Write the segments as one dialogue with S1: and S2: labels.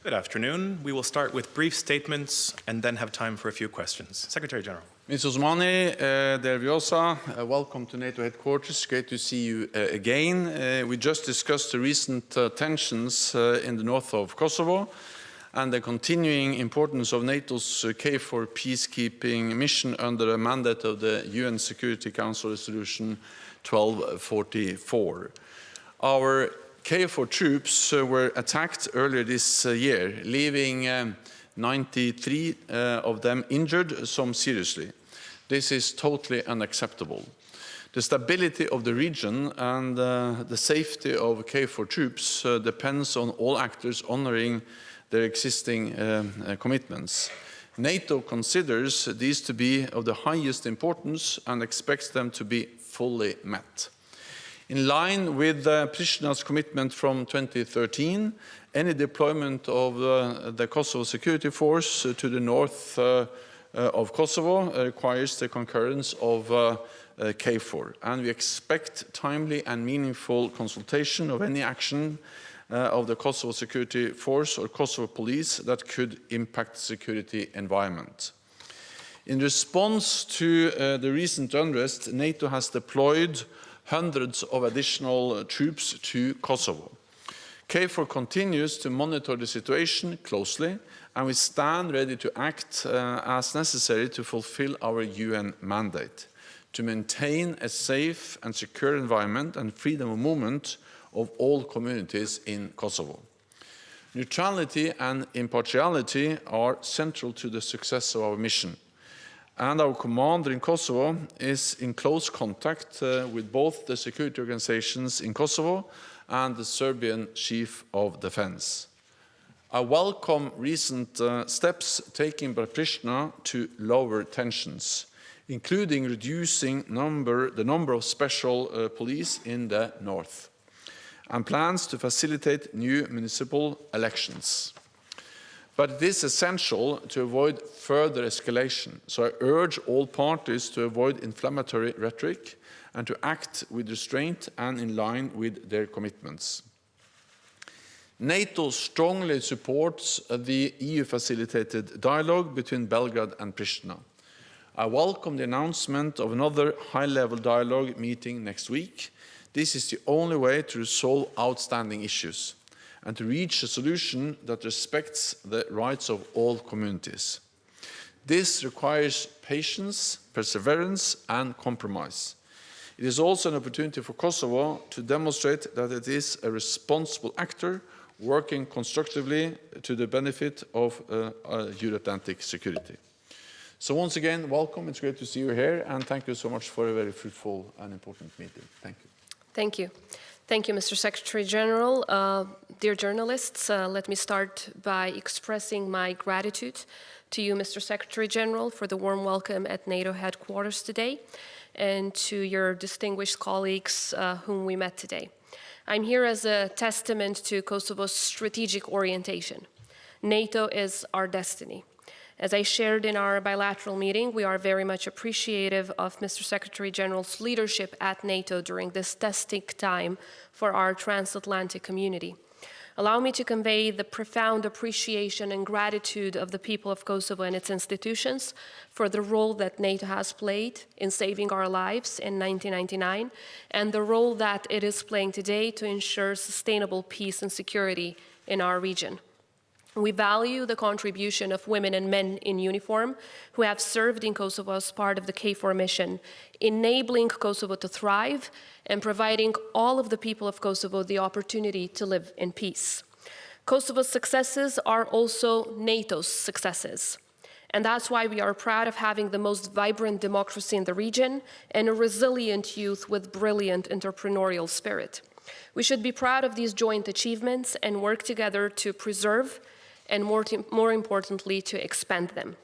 S1: Good afternoon. We will start with brief statements and then have time for a few questions. Secretary General.
S2: Mr. Osmani, dear Vjosa, welcome to NATO Headquarters. Great to see you again. We just discussed the recent tensions in the north of Kosovo and the continuing importance of NATO's KFOR peacekeeping mission under the mandate of the UN Security Council Resolution 1244. Our KFOR troops were attacked earlier this year, leaving 93 of them injured, some seriously. This is totally unacceptable. The stability of the region and the safety of KFOR troops depends on all actors honoring their existing commitments. NATO considers these to be of the highest importance and expects them to be fully met. In line with Pristina's commitment from 2013, any deployment of the Kosovo Security Force to the north of Kosovo requires the concurrence of KFOR, and we expect timely and meaningful consultation of any action of the Kosovo Security Force or Kosovo Police that could impact the security environment. In response to the recent unrest, NATO has deployed hundreds of additional troops to Kosovo. KFOR continues to monitor the situation closely, and we stand ready to act as necessary to fulfill our UN mandate, to maintain a safe and secure environment and freedom of movement of all communities in Kosovo. Neutrality and impartiality are central to the success of our mission, and our commander in Kosovo is in close contact with both the security organizations in Kosovo and the Serbian Chief of Defense. I welcome recent steps taken by Pristina to lower tensions, including reducing the number of special police in the north, and plans to facilitate new municipal elections. But it is essential to avoid further escalation, so I urge all parties to avoid inflammatory rhetoric and to act with restraint and in line with their commitments. NATO strongly supports the EU-facilitated dialogue between Belgrade and Pristina. I welcome the announcement of another high-level dialogue meeting next week. This is the only way to resolve outstanding issues and to reach a solution that respects the rights of all communities. This requires patience, perseverance, and compromise. It is also an opportunity for Kosovo to demonstrate that it is a responsible actor working constructively to the benefit of Euro-Atlantic security. So once again, welcome. It's great to see you here, and thank you so much for a very fruitful and important meeting. Thank you.
S3: Thank you. Thank you, Mr. Secretary General. Dear journalists, let me start by expressing my gratitude to you, Mr. Secretary General, for the warm welcome at NATO Headquarters today, and to your distinguished colleagues whom we met today. I'm here as a testament to Kosovo's strategic orientation. NATO is our destiny. As I shared in our bilateral meeting, we are very much appreciative of Mr. Secretary General's leadership at NATO during this testing time for our transatlantic community. Allow me to convey the profound appreciation and gratitude of the people of Kosovo and its institutions for the role that NATO has played in saving our lives in 1999 and the role that it is playing today to ensure sustainable peace and security in our region. We value the contribution of women and men in uniform who have served in Kosovo as part of the KFOR mission, enabling Kosovo to thrive and providing all of the people of Kosovo the opportunity to live in peace. Kosovo's successes are also NATO's successes. And that's why we are proud of having the most vibrant democracy in the region and a resilient youth with brilliant entrepreneurial spirit. We should be proud of these joint achievements and work together to preserve and more importantly, to expand them.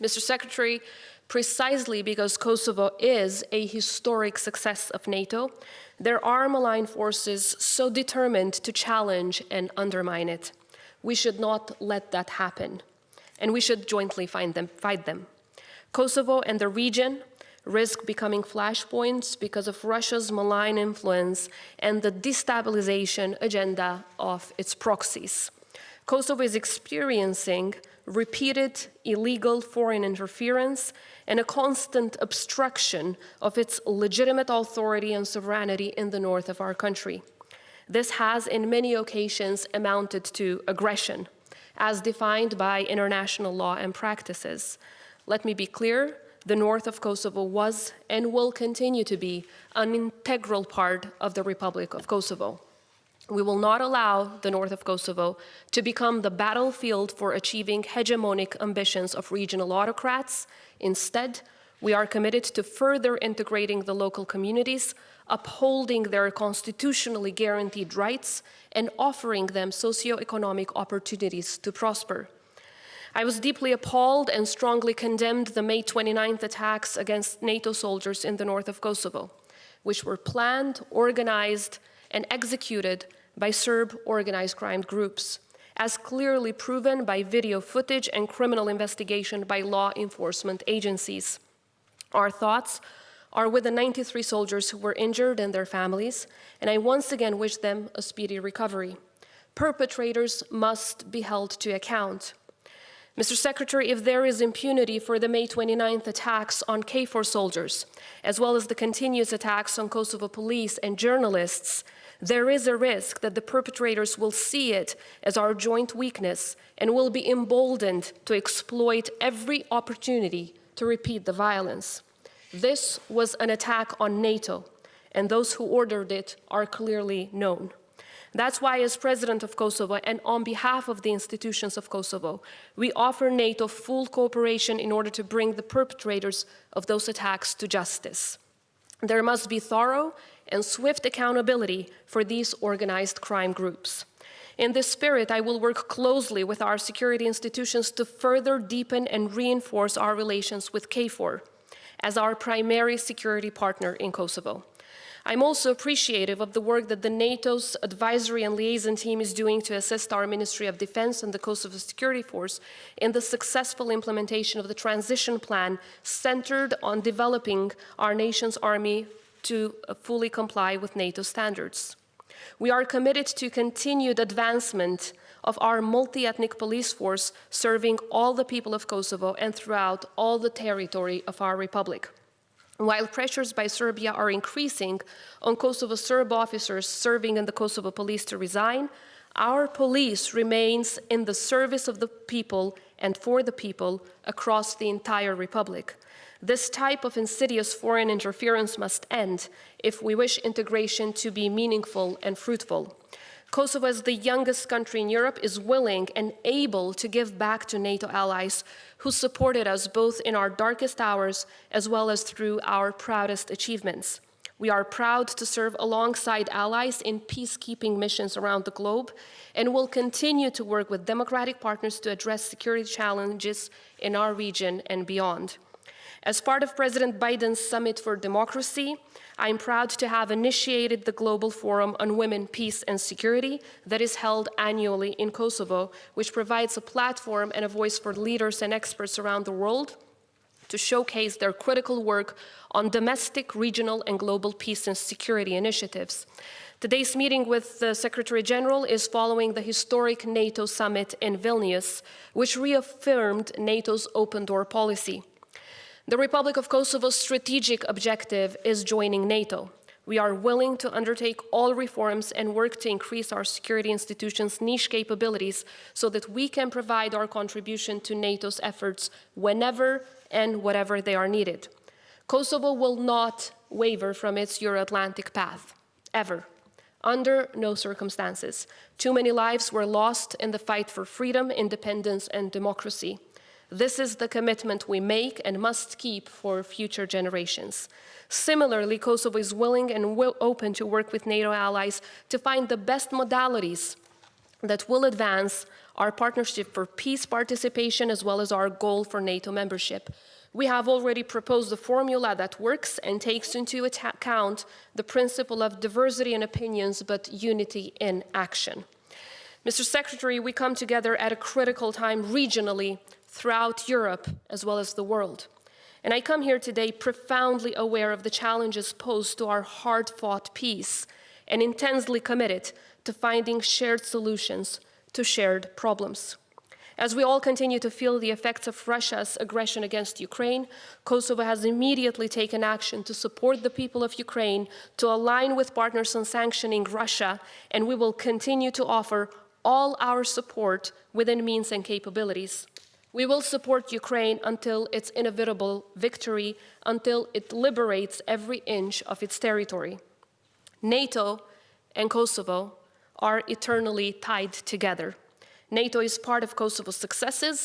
S3: Mr. Secretary, precisely because Kosovo is a historic success of NATO, there are malign forces so determined to challenge and undermine it. We should not let that happen, and we should jointly fight them. Kosovo and the region risk becoming flashpoints because of Russia's malign influence and the destabilization agenda of its proxies. Kosovo is experiencing repeated illegal foreign interference and a constant obstruction of its legitimate authority and sovereignty in the north of our country. This has, in many occasions, amounted to aggression, as defined by international law and practices. Let me be clear, the north of Kosovo was and will continue to be an integral part of the Republic of Kosovo. We will not allow the north of Kosovo to become the battlefield for achieving hegemonic ambitions of regional autocrats. Instead, we are committed to further integrating the local communities, upholding their constitutionally guaranteed rights, and offering them socioeconomic opportunities to prosper. I was deeply appalled and strongly condemned the May 29th attacks against NATO soldiers in the north of Kosovo, which were planned, organized, and executed by Serb organized crime groups, as clearly proven by video footage and criminal investigation by law enforcement agencies. Our thoughts are with the 93 soldiers who were injured and their families, and I once again wish them a speedy recovery. Perpetrators must be held to account. Mr. Secretary, if there is impunity for the May 29th attacks on KFOR soldiers, as well as the continuous attacks on Kosovo police and journalists, there is a risk that the perpetrators will see it as our joint weakness and will be emboldened to exploit every opportunity to repeat the violence. This was an attack on NATO, and those who ordered it are clearly known. That's why, as President of Kosovo and on behalf of the institutions of Kosovo, we offer NATO full cooperation in order to bring the perpetrators of those attacks to justice. There must be thorough and swift accountability for these organized crime groups. In this spirit, I will work closely with our security institutions to further deepen and reinforce our relations with KFOR as our primary security partner in Kosovo. I'm also appreciative of the work that the NATO's advisory and liaison team is doing to assist our Ministry of Defense and the Kosovo Security Force in the successful implementation of the transition plan centered on developing our nation's army to fully comply with NATO standards. We are committed to continued advancement of our multi-ethnic police force serving all the people of Kosovo and throughout all the territory of our republic. While pressures by Serbia are increasing on Kosovo Serb officers serving in the Kosovo police to resign, our police remains in the service of the people and for the people across the entire republic. This type of insidious foreign interference must end if we wish integration to be meaningful and fruitful. Kosovo, as the youngest country in Europe, is willing and able to give back to NATO allies who supported us both in our darkest hours as well as through our proudest achievements. We are proud to serve alongside allies in peacekeeping missions around the globe and will continue to work with democratic partners to address security challenges in our region and beyond. As part of President Biden's Summit for Democracy, I'm proud to have initiated the Global Forum on Women, Peace and Security that is held annually in Kosovo, which provides a platform and a voice for leaders and experts around the world to showcase their critical work on domestic, regional, and global peace and security initiatives. Today's meeting with the Secretary General is following the historic NATO summit in Vilnius, which reaffirmed NATO's open door policy. The Republic of Kosovo's strategic objective is joining NATO. We are willing to undertake all reforms and work to increase our security institutions' niche capabilities so that we can provide our contribution to NATO's efforts whenever and whatever they are needed. Kosovo will not waver from its Euro-Atlantic path, ever. Under no circumstances. Too many lives were lost in the fight for freedom, independence, and democracy. This is the commitment we make and must keep for future generations. Similarly, Kosovo is willing and open to work with NATO allies to find the best modalities that will advance our partnership for peace participation as well as our goal for NATO membership. We have already proposed a formula that works and takes into account the principle of diversity in opinions but unity in action. Mr. Secretary, we come together at a critical time regionally throughout Europe as well as the world. And I come here today profoundly aware of the challenges posed to our hard-fought peace and intensely committed to finding shared solutions to shared problems. As we all continue to feel the effects of Russia's aggression against Ukraine, Kosovo has immediately taken action to support the people of Ukraine, to align with partners on sanctioning Russia, and we will continue to offer all our support within means and capabilities. We will support Ukraine until its inevitable victory, until it liberates every inch of its territory. NATO and Kosovo are eternally tied together. NATO is part of Kosovo's successes,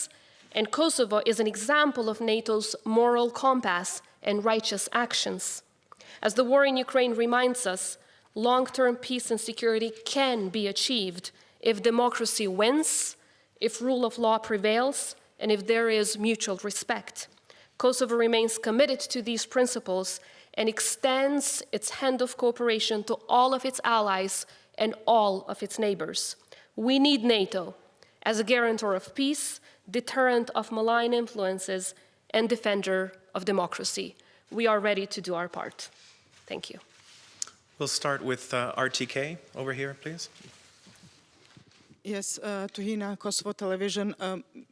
S3: and Kosovo is an example of NATO's moral compass and righteous actions. As the war in Ukraine reminds us, long-term peace and security can be achieved if democracy wins, if rule of law prevails, and if there is mutual respect. Kosovo remains committed to these principles and extends its hand of cooperation to all of its allies and all of its neighbors. We need NATO as a guarantor of peace, deterrent of malign influences, and defender of democracy. We are ready to do our part. Thank you.
S1: We'll start with RTK over here, please.
S4: Yes, Tuhina, Kosovo Television.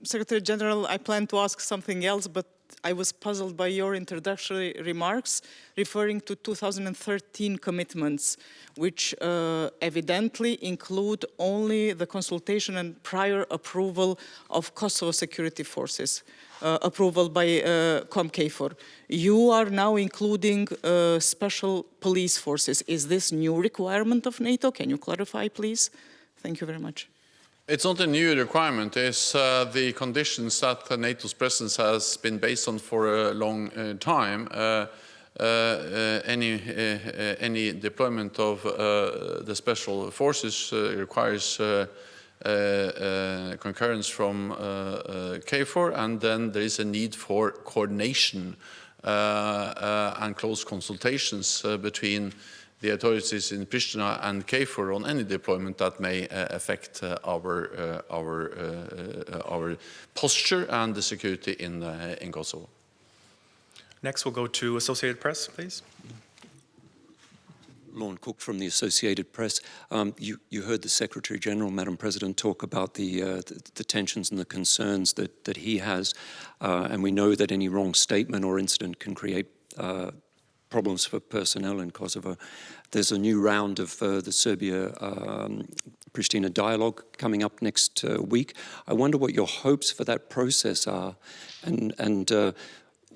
S4: Secretary General, I plan to ask something else, but I was puzzled by your introductory remarks referring to 2013 commitments, which evidently include only the consultation and prior approval of Kosovo Security Forces, approval by KFOR. You are now including special police forces. Is this new requirement of NATO? Can you clarify, please? Thank you very much.
S2: It's not a new requirement. It's the conditions that NATO's presence has been based on for a long time. Any deployment of the special forces requires concurrence from KFOR, and then there is a need for coordination and close consultations between the authorities in Pristina and KFOR on any deployment that may affect our posture and the security in Kosovo.
S1: Next, we'll go to Associated Press, please.
S5: Lorne Cook from the Associated Press. You heard the Secretary General, Madam President, talk about the tensions and the concerns that he has, and we know that any wrong statement or incident can create problems for personnel in Kosovo. There's a new round of the Serbia-Pristina dialogue coming up next week. I wonder what your hopes for that process are, and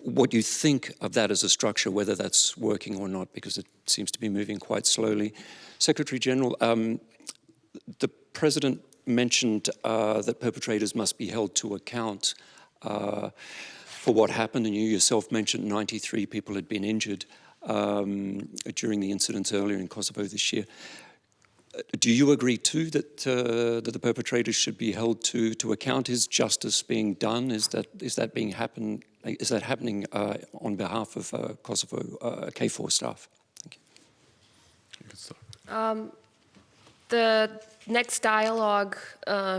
S5: what you think of that as a structure, whether that's working or not, because it seems to be moving quite slowly. Secretary General, the President mentioned that perpetrators must be held to account for what happened, and you yourself mentioned 93 people had been injured during the incidents earlier in Kosovo this year. Do you agree too that the perpetrators should be held to account? Is justice being done? Is that happening on behalf of Kosovo KFOR staff? Thank you.
S3: The next dialogue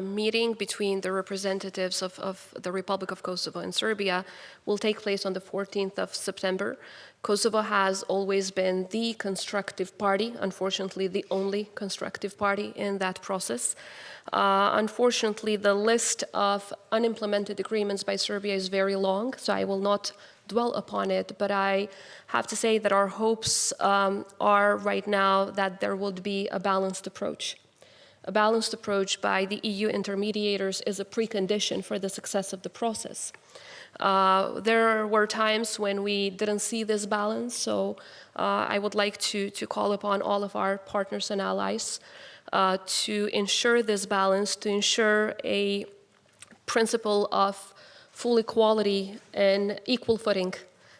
S3: meeting between the representatives of the Republic of Kosovo and Serbia will take place on the 14th of September. Kosovo has always been the constructive party, unfortunately the only constructive party in that process. Unfortunately, the list of unimplemented agreements by Serbia is very long, so I will not dwell upon it, but I have to say that our hopes are right now that there would be a balanced approach. A balanced approach by the EU intermediators is a precondition for the success of the process. There were times when we didn't see this balance, so I would like to call upon all of our partners and allies to ensure this balance, to ensure a principle of full equality and equal footing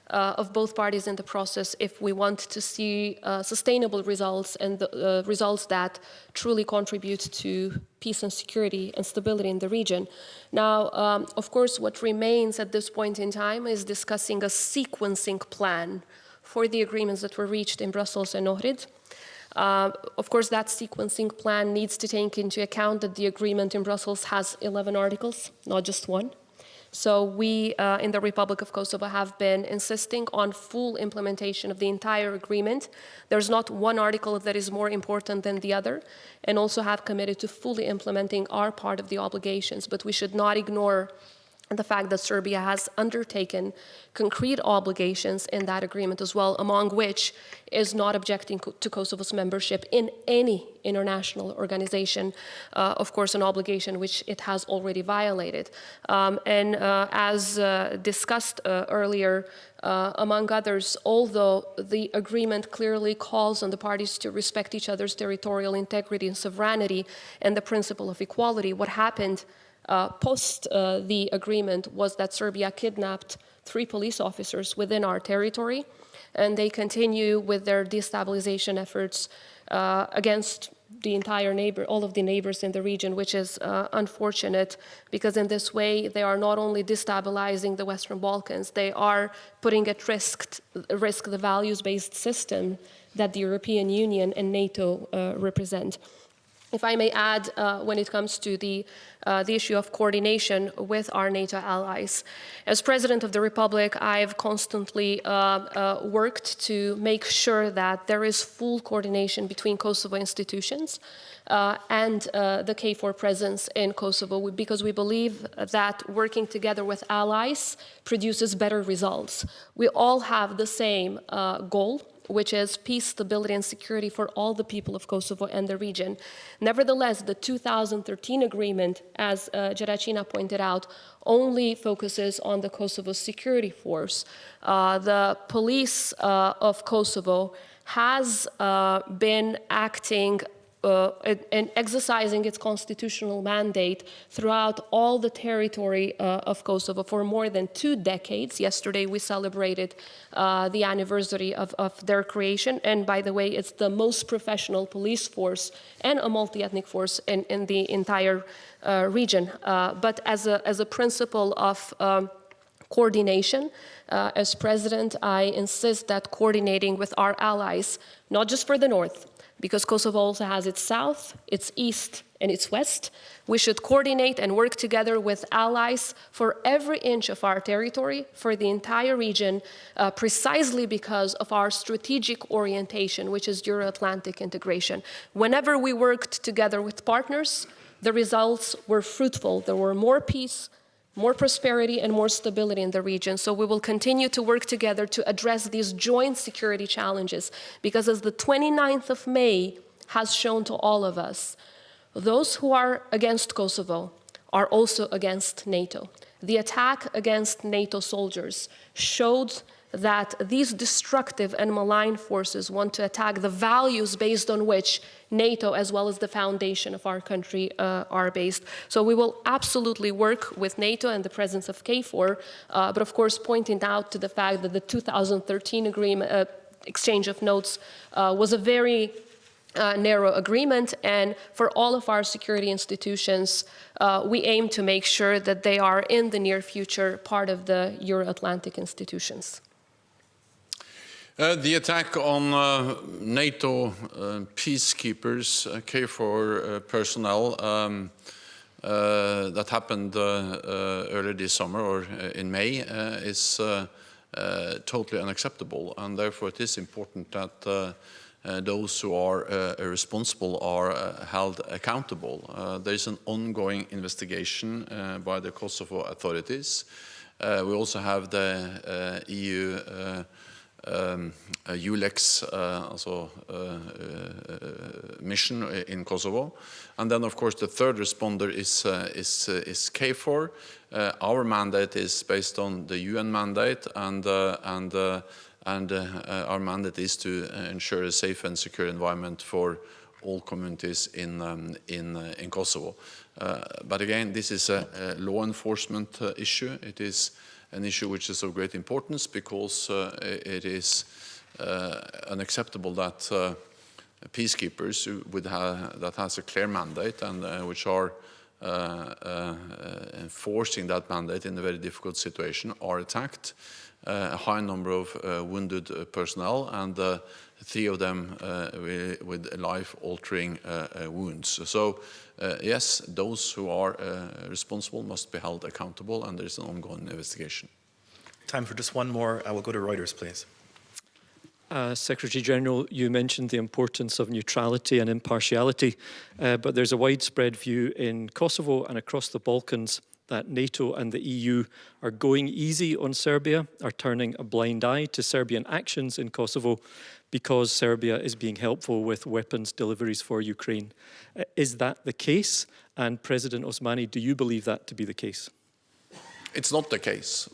S3: of both parties in the process if we want to see sustainable results and results that truly contribute to peace and security and stability in the region. Now, of course, what remains at this point in time is discussing a sequencing plan for the agreements that were reached in Brussels and Ohrid. Of course, that sequencing plan needs to take into account that the agreement in Brussels has 11 articles, not just one. So we, in the Republic of Kosovo, have been insisting on full implementation of the entire agreement. There's not one article that is more important than the other, and also have committed to fully implementing our part of the obligations. But we should not ignore the fact that Serbia has undertaken concrete obligations in that agreement as well, among which is not objecting to Kosovo's membership in any international organization, of course, an obligation which it has already violated. As discussed earlier, among others, although the agreement clearly calls on the parties to respect each other's territorial integrity and sovereignty and the principle of equality, what happened post the agreement was that Serbia kidnapped 3 police officers within our territory, and they continue with their destabilization efforts against the entire all of the neighbors in the region, which is unfortunate, because in this way they are not only destabilizing the Western Balkans, they are putting at risk the values-based system that the European Union and NATO represent. If I may add, when it comes to the issue of coordination with our NATO allies, as President of the Republic, I've constantly worked to make sure that there is full coordination between Kosovo institutions and the KFOR presence in Kosovo, because we believe that working together with allies produces better results. We all have the same goal, which is peace, stability, and security for all the people of Kosovo and the region. Nevertheless, the 2013 agreement, as Jaracina pointed out, only focuses on the Kosovo Security Force. The police of Kosovo has been acting and exercising its constitutional mandate throughout all the territory of Kosovo for more than 2 decades. Yesterday we celebrated the anniversary of their creation, and by the way, it's the most professional police force and a multi-ethnic force in the entire region. But as a principle of coordination, as President, I insist that coordinating with our allies, not just for the north, because Kosovo also has its south, its east, and its west, we should coordinate and work together with allies for every inch of our territory, for the entire region, precisely because of our strategic orientation, which is Euro-Atlantic integration. Whenever we worked together with partners, the results were fruitful. There were more peace, more prosperity, and more stability in the region. So we will continue to work together to address these joint security challenges, because as the 29th of May has shown to all of us, those who are against Kosovo are also against NATO. The attack against NATO soldiers showed that these destructive and malign forces want to attack the values based on which NATO, as well as the foundation of our country, are based. So we will absolutely work with NATO and the presence of KFOR, but of course pointing out to the fact that the 2013 agreement, exchange of notes was a very narrow agreement, and for all of our security institutions, we aim to make sure that they are in the near future part of the Euro-Atlantic institutions.
S2: The attack on NATO peacekeepers, KFOR personnel, that happened earlier this summer or in May is totally unacceptable, and therefore it is important that those who are responsible are held accountable. There is an ongoing investigation by the Kosovo authorities. We also have the EU ULEX mission in Kosovo, and then of course the third responder is KFOR. Our mandate is based on the UN mandate, and our mandate is to ensure a safe and secure environment for all communities in Kosovo. But again, this is a law enforcement issue. It is an issue which is of great importance, because it is unacceptable that peacekeepers that has a clear mandate and which are enforcing that mandate in a very difficult situation are attacked. a high number of wounded personnel, and 3 of them with life-altering wounds. So yes, those who are responsible must be held accountable, and there is an ongoing investigation.
S1: Time for just one more. I will go to Reuters, please.
S6: Secretary General, you mentioned the importance of neutrality and impartiality, but there's a widespread view in Kosovo and across the Balkans that NATO and the EU are going easy on Serbia, are turning a blind eye to Serbian actions in Kosovo because Serbia is being helpful with weapons deliveries for Ukraine. Is that the case? And President Osmani, do you believe that to be the case?
S2: It's not the case.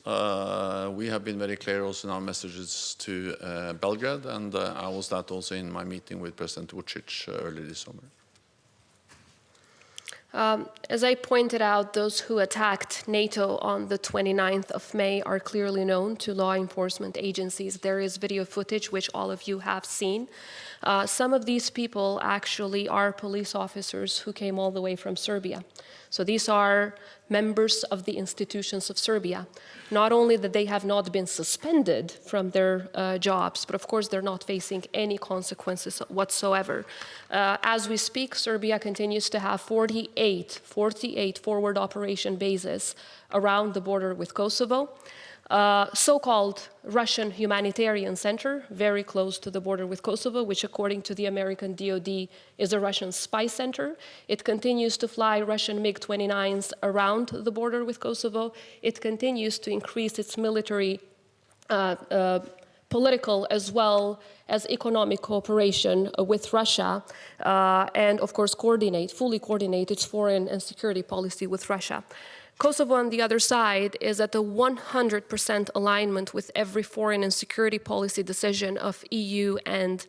S2: We have been very clear also in our messages to Belgrade, and I was that also in my meeting with President Vučić earlier this summer.
S3: As I pointed out, those who attacked NATO on the 29th of May are clearly known to law enforcement agencies. There is video footage, which all of you have seen. Some of these people actually are police officers who came all the way from Serbia. So these are members of the institutions of Serbia. Not only that they have not been suspended from their jobs, but of course they're not facing any consequences whatsoever. As we speak, Serbia continues to have 48 forward operation bases around the border with Kosovo. So-called Russian humanitarian center, very close to the border with Kosovo, which according to the American DoD is a Russian spy center. It continues to fly Russian MiG-29s around the border with Kosovo. It continues to increase its military, political as well as economic cooperation with Russia, and of course fully coordinate its foreign and security policy with Russia. Kosovo, on the other side, is at a 100% alignment with every foreign and security policy decision of EU and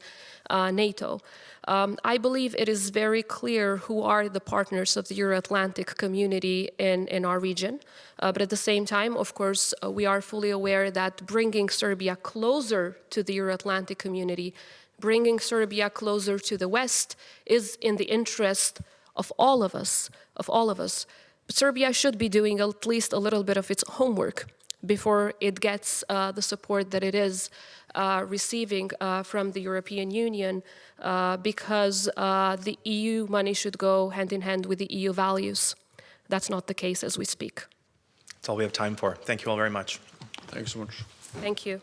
S3: NATO. I believe it is very clear who are the partners of the Euro-Atlantic community in our region. But at the same time, of course, we are fully aware that bringing Serbia closer to the Euro-Atlantic community, bringing Serbia closer to the West, is in the interest of all of us, Serbia should be doing at least a little bit of its homework before it gets the support that it is receiving from the European Union, because the EU money should go hand in hand with the EU values. That's not the case as we speak.
S1: That's all we have time for. Thank you all very much.
S2: Thanks so much.
S3: Thank you.